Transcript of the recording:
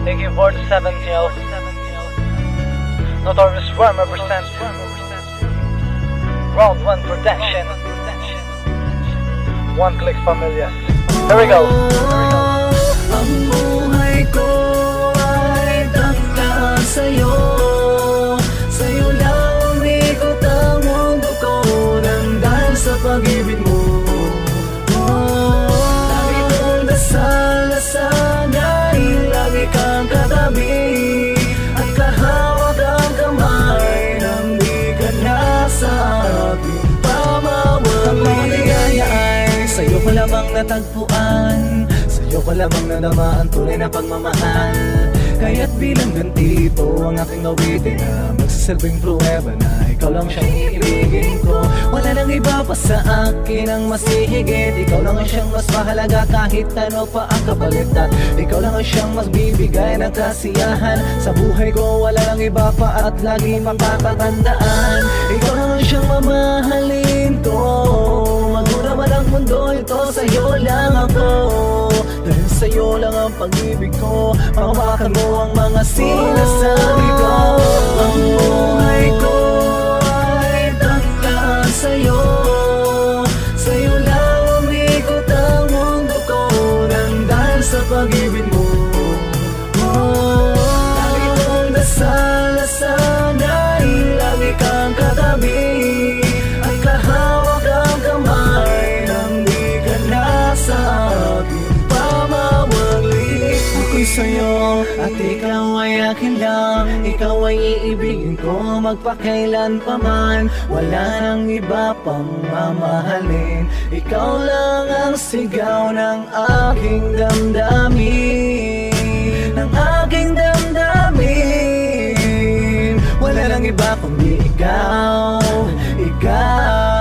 AK-47 TL Notorious Worm represent Round 1 Protection One Click Familias. Here we go. Ang buhay ko ay takda sa'yo. Sa'yo lang umikot ang mundo ko nang dahil sa pag-ibig mo. Lagi kong dasal na sana'y lagi kang katabi at kahawak ang kamay nang di ka na sa aking pamamali. Ang mga ligaya ay sa'yo ko lamang natagpuan, sa'yo ko lamang nadama ang tunay na pagmamahal. Kaya't bilang ganti ito ang aking awitin na magsasalbing pruweba na ikaw lang siyang iibigin ko. Wala nang iba pa sa akin ang mas hihigit. Ikaw lang ang siyang mas mahalaga kahit ano pa ang kapalit. At ikaw lang ang siyang mas bibigay ng kasiyahan sa buhay ko. Wala nang iba pa at lagi mapatatandaan. Ikaw lang ang siyang mamahalin ko. Magmura man ang mundo ito, sa'yo lang ako. Dahil sa'yo lang ang pag-ibig ko. Hawakan mo ang mga sinasabi ko. Ang buhay ko ay takda sa'yo. Sa'yo lang umikot ang mundo ko nang dahil sa pag-ibig mo. Lagi kong dasal na sana'y lagi kang katabi at kahawak ang kamay nang di ka na sa akin pamamali. Ako'y sa'yo at ikaw ay akin lang. Ikaw ay iibigin ko magpakailan pa man. Wala nang iba pang mamahalin. Ikaw lang ang sigaw ng aking damdamin, ng aking damdamin. Wala nang iba kundi ikaw, ikaw.